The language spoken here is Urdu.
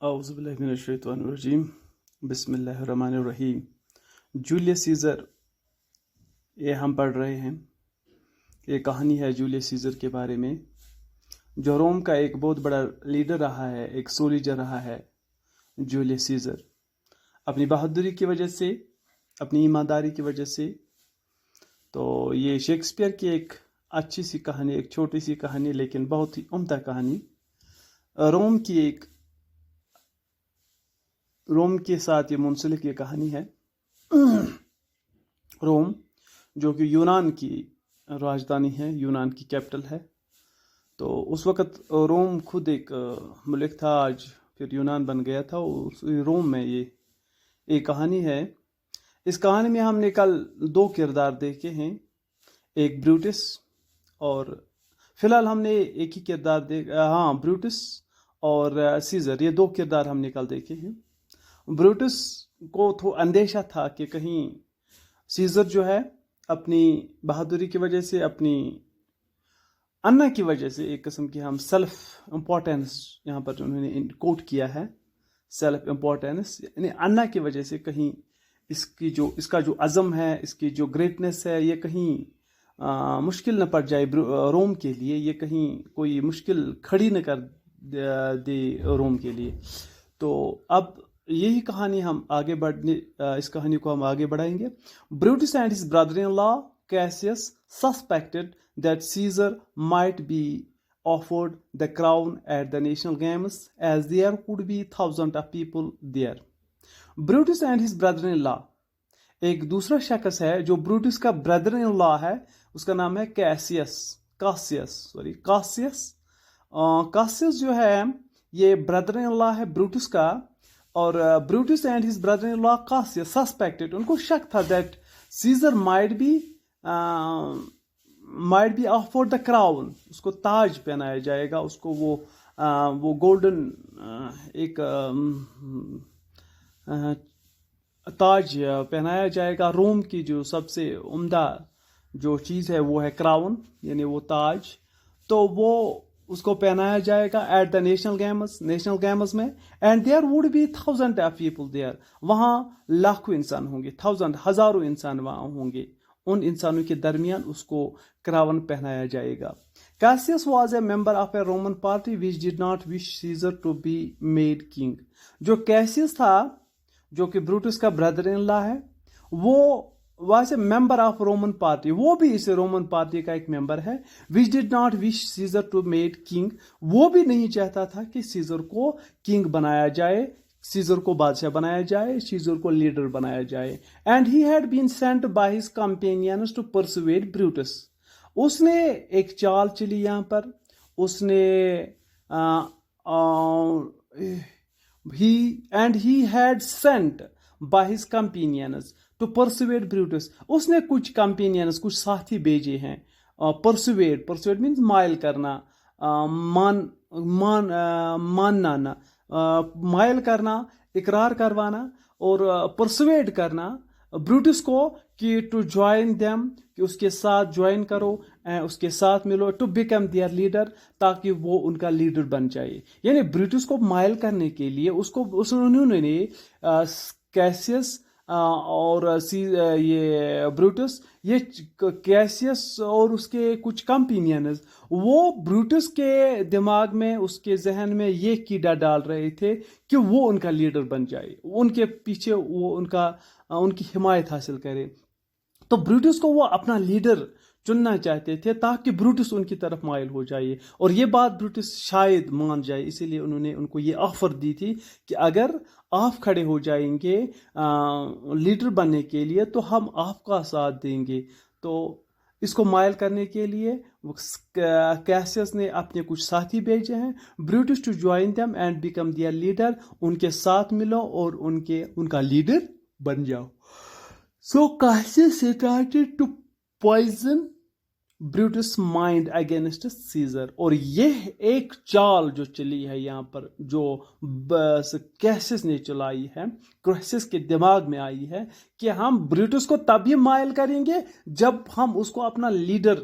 اعوذ باللہ من الشیطان الرجیم بسم اللہ الرحمن الرحیم۔ جولیس سیزر، یہ ہم پڑھ رہے ہیں۔ یہ کہانی ہے جولیس سیزر کے بارے میں، جو روم کا ایک بہت بڑا لیڈر رہا ہے، ایک سولیجر رہا ہے۔ جولیس سیزر اپنی بہادری کی وجہ سے، اپنی ایمانداری کی وجہ سے، تو یہ شیکسپیئر کی ایک اچھی سی کہانی، ایک چھوٹی سی کہانی لیکن بہت ہی عمدہ کہانی، روم کے ساتھ یہ منسلک یہ کہانی ہے۔ روم جو کہ یونان کی راجدھانی ہے، یونان کی کیپٹل ہے۔ تو اس وقت روم خود ایک ملک تھا، آج پھر یونان بن گیا تھا۔ روم میں یہ ایک کہانی ہے۔ اس کہانی میں ہم نے کل 2 کردار دیکھے ہیں، ایک بروٹس اور فی الحال ہم نے ایک ہی کردار بروٹس اور سیزر، یہ 2 کردار ہم نے کل دیکھے ہیں۔ بروٹس کو تو اندیشہ تھا کہ کہیں سیزر جو ہے اپنی بہادری کی وجہ سے، اپنی انا کی وجہ سے، ایک قسم کی ہم سیلف امپورٹینس یہاں پر انہوں نے کوٹ کیا ہے، سیلف امپورٹینس یعنی انا کی وجہ سے کہیں اس کا جو عزم ہے، اس کی جو گریٹنس ہے، یہ کہیں مشکل نہ پڑ جائے روم کے لیے، یہ کہیں کوئی مشکل کھڑی نہ کر دے روم کے لیے۔ تو اب یہی کہانی ہم اس کہانی کو ہم آگے بڑھائیں گے۔ Brutus and his brother in law Cassius suspected that Caesar might be offered the crown at the national games as there would be thousands of people there. Brutus and his brother-in-law، ایک دوسرا شخص ہے جو بروٹس کا برادر ان لا ہے، اس کا نام ہے کاسیس جو ہے یہ برادر ان لا ہے بروٹس کا، اور Brutus and his brother in law Cassius suspected, ان کو شک تھا that Caesar might be offered the crown, اس کو تاج پہنایا جائے گا، اس کو وہ گولڈن ایک تاج پہنایا جائے گا۔ روم کی جو سب سے عمدہ جو چیز ہے وہ ہے کراؤن، یعنی وہ تاج، تو وہ اس کو پہنایا جائے گا ایٹ دا نیشنل گیمز میں، and there would be thousand of people there, وہاں لاکھوں انسان ہوں گے، ہزاروں انسان وہاں ہوں گے، ان انسانوں کے درمیان اس کو کراون پہنایا جائے گا۔ Cassius was a member of a Roman party which did not wish Caesar to be made king. جو کیسیس تھا، جو کہ بروٹس کا برادر ان لا ہے، وہ was a member of Roman party, وہ بھی اس رومن پارٹی کا ایک ممبر ہے۔ which did not wish Caesar to made king، وہ بھی نہیں چاہتا تھا کہ سیزر کو کنگ بنایا جائے، سیزر کو بادشاہ بنایا جائے، سیزر کو لیڈر بنایا جائے۔ And he had been sent by his companions to persuade Brutus, اس نے ایک چال چلی یہاں پر، اس نے he had sent by his companions to persuade Brutus، اس نے کچھ کمپینینز، کچھ ساتھی بھیجے ہیں۔ persuade means مائل کرنا، ماننا، مائل کرنا، اقرار کروانا، اور پرسویڈ کرنا بروٹس کو کہ ٹو جوائن دیم، کہ اس کے ساتھ جوائن کرو، اس کے ساتھ ملو، ٹو بیکم دیئر لیڈر، تاکہ وہ ان کا لیڈر بن جائے۔ یعنی بروٹس کو مائل کرنے کے لیے انہوں نے کیسیس اور یہ بروٹس، یہ کیسیس اور اس کے کچھ کمپینینز، وہ بروٹس کے دماغ میں، اس کے ذہن میں یہ کیڑا ڈال رہے تھے کہ وہ ان کا لیڈر بن جائے، ان کے پیچھے وہ ان کی حمایت حاصل کرے۔ تو بروٹس کو وہ اپنا لیڈر چننا چاہتے تھے تاکہ بروٹس ان کی طرف مائل ہو جائے، اور یہ بات بروٹس شاید مان جائے، اسی لیے انہوں نے ان کو یہ آفر دی تھی کہ اگر آپ کھڑے ہو جائیں گے لیڈر بننے کے لیے تو ہم آپ کا ساتھ دیں گے۔ تو اس کو مائل کرنے کے لیے کیسیس نے اپنے کچھ ساتھی بھیجے ہیں، Brutus to join them and become their leader, ان کے ساتھ ملو اور ان کا لیڈر بن جاؤ۔ So Cassius started to poison Brutus mind against Caesar, اور یہ ایک چال جو چلی ہے یہاں پر، جو کیسیس نے چلائی ہے، کیسیس کے دماغ میں آئی ہے کہ ہم بروٹس کو تب ہی مائل کریں گے جب ہم اس کو اپنا لیڈر